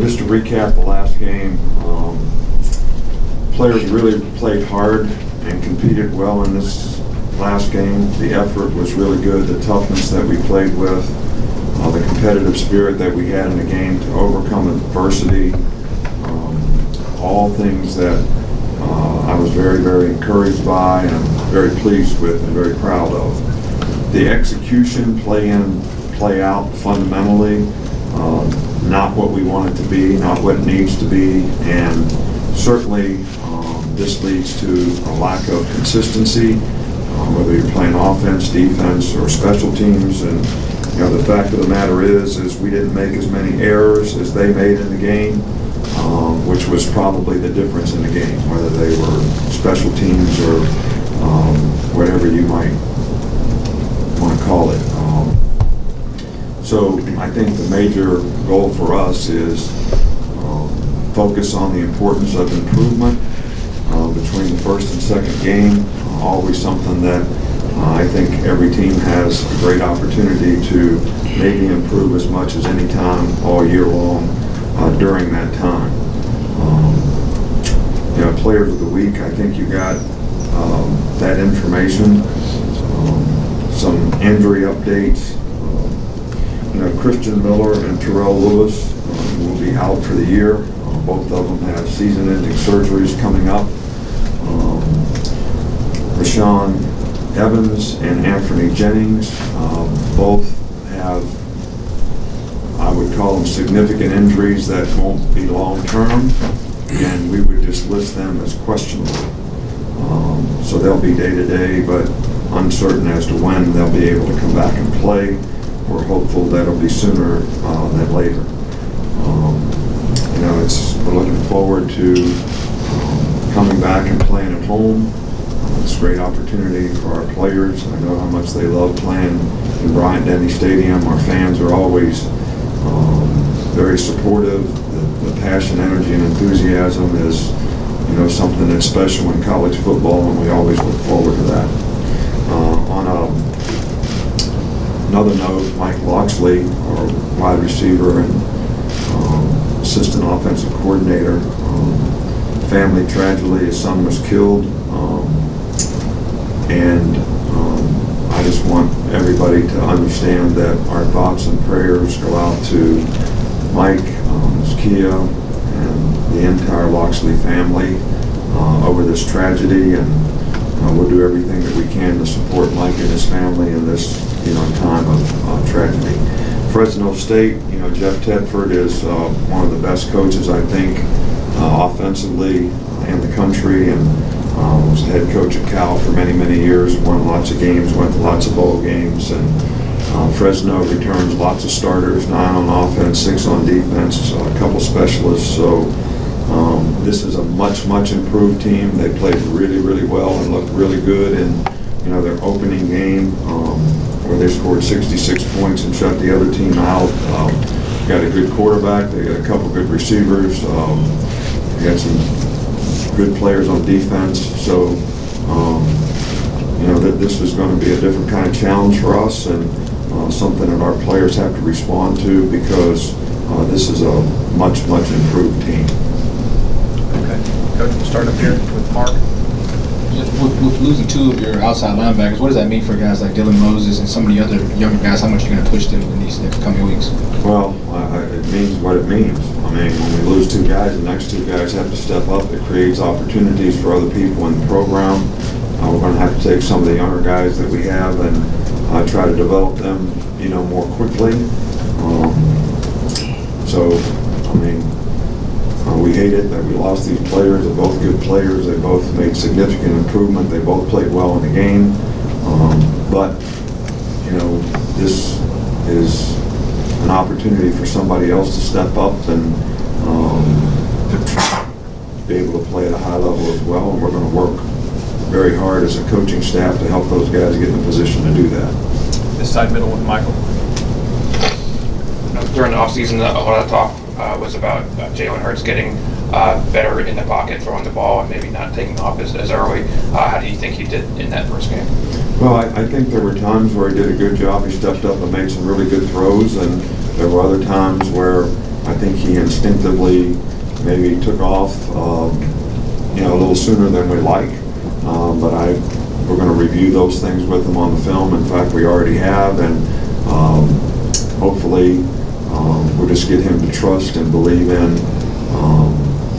just to recap the last game, players really played hard and competed well in this last game. The effort was really good, the toughness that we played with, the competitive spirit that we had in the game to overcome adversity, all things that I was very, very encouraged by and very pleased with and very proud of. The execution, play in, play out fundamentally, not what we want it to be, not what it needs to be, and certainly this leads to a lack of consistency, whether you're playing offense, defense, or special teams. And the fact of the matter is we didn't make as many errors as they made in the game, which was probably the difference in the game, whether they were special teams or whatever you might want to call it. So I think the major goal for us is focus on the importance of improvement between the first and second game. Always something that I think every team has a great opportunity to maybe improve as much as any time all year long during that time. Players of the week, I think you got that information. Some injury updates. Christian Miller and Terrell Lewis will be out for the year. Both of them have season-ending surgeries coming up. Rashawn Evans and Anthony Jennings both have, I would call them, significant injuries that won't be long-term, and we would just list them as questionable. So they'll be day-to-day, but uncertain as to when they'll be able to come back and play. We're hopeful that'll be sooner than later. We're looking forward to coming back and playing at home. It's a great opportunity for our players. I know how much they love playing in Bryant-Denny Stadium. Our fans are always very supportive. The passion, energy, and enthusiasm is, something that's special in college football, and we always look forward to that. On another note, Mike Loxley, our wide receiver and assistant offensive coordinator, family tragedy, his son was killed, and I just want everybody to understand that our thoughts and prayers go out to Mike, Kia, and the entire Loxley family over this tragedy, and we'll do everything that we can to support Mike and his family in this time of tragedy. Fresno State, Jeff Tedford is one of the best coaches, I think, offensively in the country, and was head coach at Cal for many, many years, won lots of games, went to lots of bowl games, and Fresno returns lots of starters, 9 on offense, 6 on defense, a couple specialists. So this is a much, much improved team. They played really, really well and looked really good in their opening game, where they scored 66 points and shut the other team out. Got a good quarterback. They got a couple good receivers. They got some good players on defense. So that this is going to be a different kind of challenge for us, and something that our players have to respond to, because this is a much, much improved team. Okay. Coach, we'll start up here with Mark. With losing 2 of your outside linebackers, what does that mean for guys like Dylan Moses and some of the other younger guys? How much are you going to push them in these next coming weeks? Well, it means what it means. I mean, when we lose 2 guys, the next 2 guys have to step up. It creates opportunities for other people in the program. We're going to have to take some of the younger guys that we have and try to develop them, more quickly. We hate it that we lost these players. They're both good players. They both made significant improvement. They both played well in the game. But this is an opportunity for somebody else to step up and be able to play at a high level as well. And we're going to work very hard as a coaching staff to help those guys get in a position to do that. This side middle with Michael. During the offseason, a lot of talk was about Jalen Hurts getting better in the pocket, throwing the ball, and maybe not taking off as early. How do you think he did in that first game? Well, I think there were times where he did a good job. He stepped up and made some really good throws, and there were other times where I think he instinctively maybe took off, a little sooner than we like. But we're going to review those things with him on the film. In fact, we already have, and hopefully we'll just get him to trust and believe in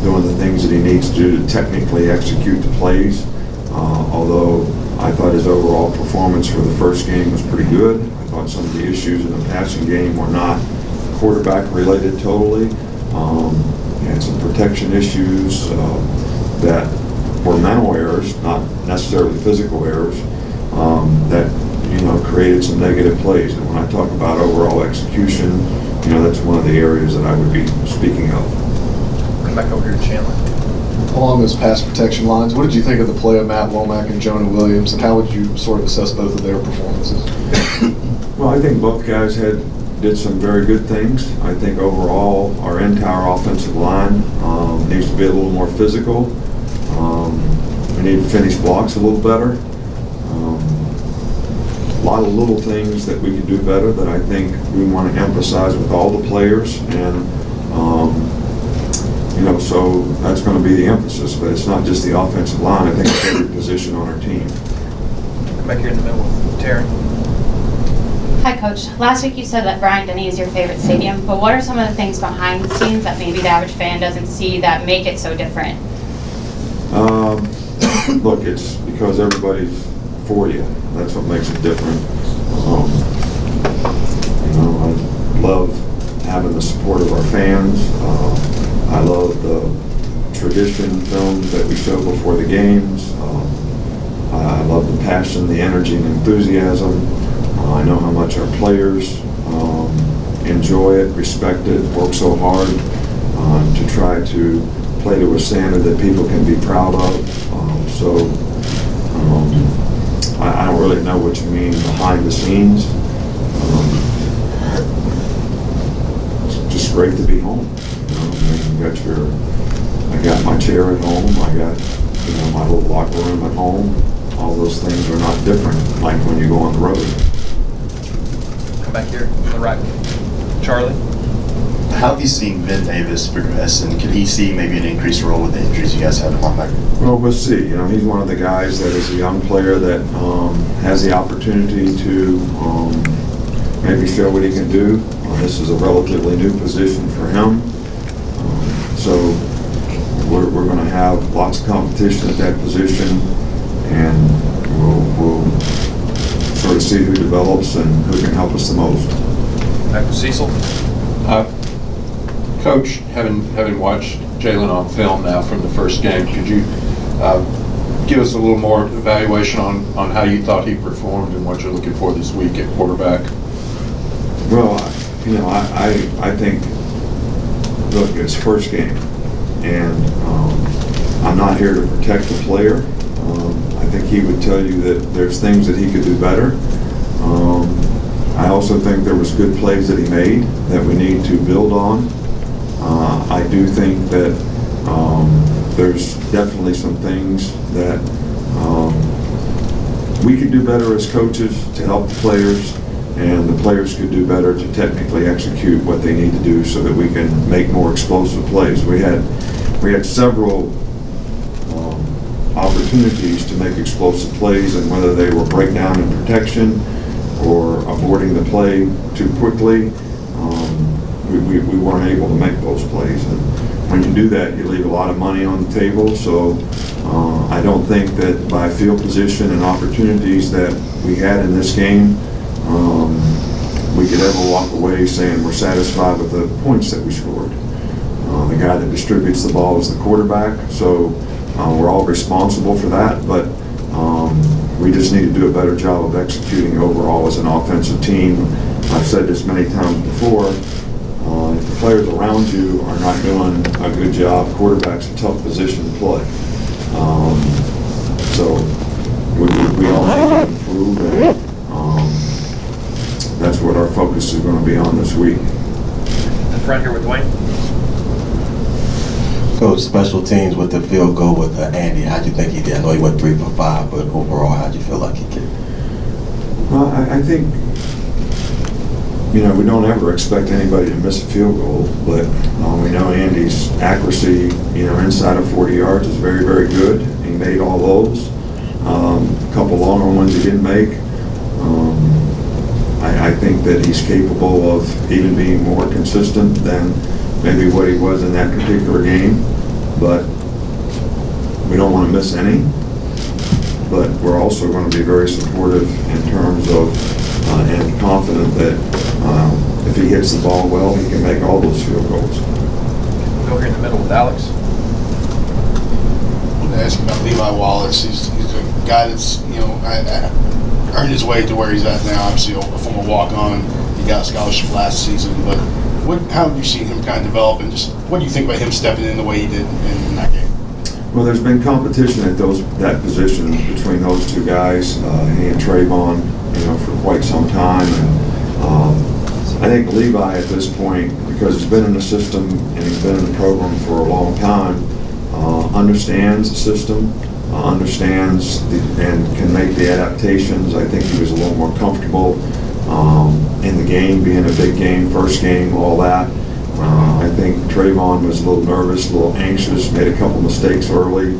doing the things that he needs to do to technically execute the plays. Although I thought his overall performance for the first game was pretty good. I thought some of the issues in the passing game were not quarterback related totally. He had some protection issues that were mental errors, not necessarily physical errors, that created some negative plays. And when I talk about overall execution, that's one of the areas that I would be speaking of. Come back over here to Chandler. Along those pass protection lines, what did you think of the play of Matt Womack and Jonah Williams, and how would you sort of assess both of their performances? Well, I think both guys did some very good things. I think overall our entire offensive line needs to be a little more physical. We need to finish blocks a little better. A lot of little things that we can do better that I think we want to emphasize with all the players, and so that's going to be the emphasis. But it's not just the offensive line. I think it's every position on our team. Come back here in the middle. Taryn. Hi, Coach. Last week you said that Bryant-Denny is your favorite stadium, but what are some of the things behind the scenes that maybe the average fan doesn't see that make it so different? Look, it's because everybody's for you. That's what makes it different. I love having the support of our fans. I love the tradition films that we show before the games. I love the passion, the energy, and enthusiasm. I know how much our players enjoy it, respect it, work so hard to try to play to a standard that people can be proud of. I don't really know what you mean behind the scenes. It's just great to be home. I got my chair at home. I got my little locker room at home. All those things are not different, like when you go on the road. Come back here on the right. Charlie. How have you seen Vin Davis progress, and could he see maybe an increased role with the injuries you guys have at linebacker? Well, we'll see. He's one of the guys that is a young player that has the opportunity to maybe show what he can do. This is a relatively new position for him. So we're going to have lots of competition at that position, and we'll sort of see who develops and who can help us the most. Back to Cecil. Coach, having watched Jalen on film now from the first game, could you give us a little more evaluation on how you thought he performed and what you're looking for this week at quarterback? Well, I think, look, it's first game, and I'm not here to protect the player. I think he would tell you that there's things that he could do better. I also think there was good plays that he made that we need to build on. I do think that there's definitely some things that we could do better as coaches to help the players, and the players could do better to technically execute what they need to do so that we can make more explosive plays. We had several opportunities to make explosive plays, and whether they were breakdown in protection or aborting the play too quickly, we weren't able to make those plays. And when you do that, you leave a lot of money on the table. So I don't think that by field position and opportunities that we had in this game, we could ever walk away saying we're satisfied with the points that we scored. The guy that distributes the ball is the quarterback, so we're all responsible for that, but we just need to do a better job of executing overall as an offensive team. I've said this many times before, if the players around you are not doing a good job, quarterback's a tough position to play. So we all need to improve, and that's what our focus is going to be on this week. In front here with Dwayne. Coach, special teams with the field goal with Andy, how'd you think he did? I know he went 3 for 5, but overall, how'd you feel like he did? Well, I think, you know, we don't ever expect anybody to miss a field goal, but we know Andy's accuracy, you know, inside of 40 yards is very, very good. He made all those. A couple longer ones he didn't make. I think that he's capable of even being more consistent than maybe what he was in that particular game, but we don't want to miss any. But we're also going to be very supportive in terms of and confident that if he hits the ball well, he can make all those field goals. We'll go here in the middle with Alex. I want to ask you about Levi Wallace. He's a guy that's, you know, earned his way to where he's at now. Obviously, a former walk-on. He got a scholarship last season. But how have you seen him kind of develop, and just what do you think about him stepping in the way he did in that game? Well, there's been competition at that position between those two guys, he and Trayvon, you know, for quite some time. And I think Levi at this point, because he's been in the system and he's been in the program for a long time, understands the system, understands and can make the adaptations. I think he was a little more comfortable in the game, being a big game, first game, all that. I think Trayvon was a little nervous, a little anxious, made a couple mistakes early.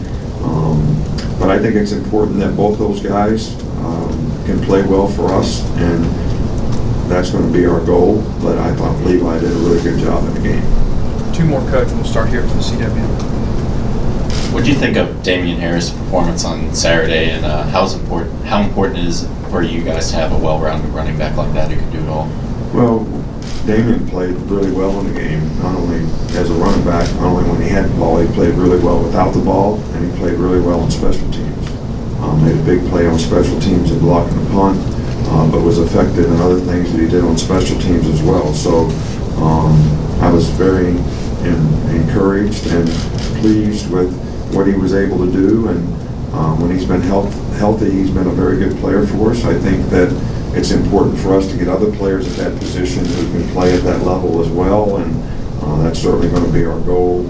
But I think it's important that both those guys can play well for us, and that's going to be our goal. But I thought Levi did a really good job in the game. Two more, Coach, and we'll start here for the CW. What do you think of Damian Harris' performance on Saturday, and how important is it for you guys to have a well-rounded running back like that who can do it all? Well, Damian played really well in the game, not only as a running back, not only when he had the ball, he played really well without the ball, and he played really well on special teams. Made a big play on special teams in blocking the punt, but was effective in other things that he did on special teams as well. So I was very encouraged and pleased with what he was able to do, and when he's been healthy, he's been a very good player for us. I think that it's important for us to get other players at that position who can play at that level as well, and that's certainly going to be our goal.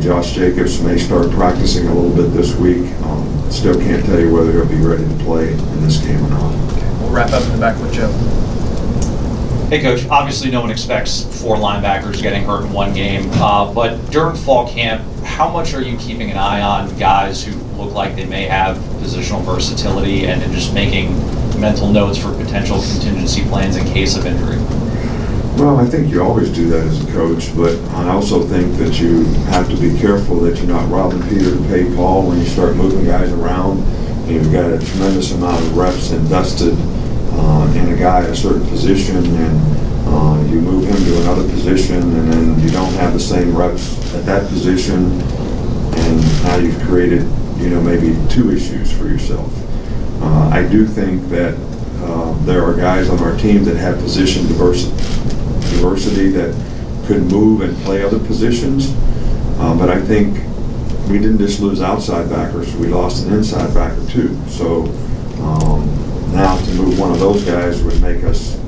Josh Jacobs may start practicing a little bit this week. Still can't tell you whether he'll be ready to play in this game or not. Okay, we'll wrap up in the back with Joe. Hey, Coach, obviously no one expects 4 linebackers getting hurt in one game, but during fall camp, how much are you keeping an eye on guys who look like they may have positional versatility and then just making mental notes for potential contingency plans in case of injury? Well, I think you always do that as a coach, but I also think that you have to be careful that you're not robbing Peter to pay Paul when you start moving guys around. You've got a tremendous amount of reps invested in a guy at a certain position, and you move him to another position, and then you don't have the same reps at that position, and now you've created, you know, maybe 2 issues for yourself. I do think that there are guys on our team that have position diversity that could move and play other positions, but I think we didn't just lose outside backers, we lost an inside backer too. So now to move one of those guys would make us,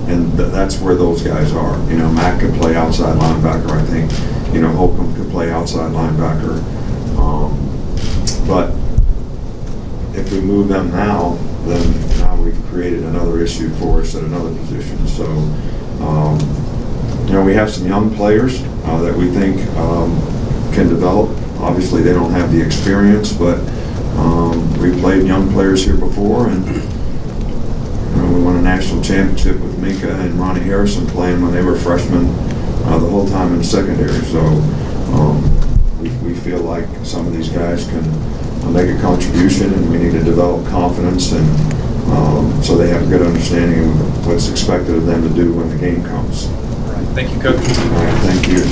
and that's where those guys are. You know, Matt could play outside linebacker, I think. You know, Holcomb could play outside linebacker. But if we move them now, then now we've created another issue for us at another position. So, you know, we have some young players that we think can develop. Obviously, they don't have the experience, but we played young players here before, and you know, we won a national championship with Minka and Ronnie Harrison playing when they were freshmen the whole time in secondary. So we feel like some of these guys can make a contribution, and we need to develop confidence, and so they have a good understanding of what's expected of them to do when the game comes. All right, thank you, Coach. All right, thank you.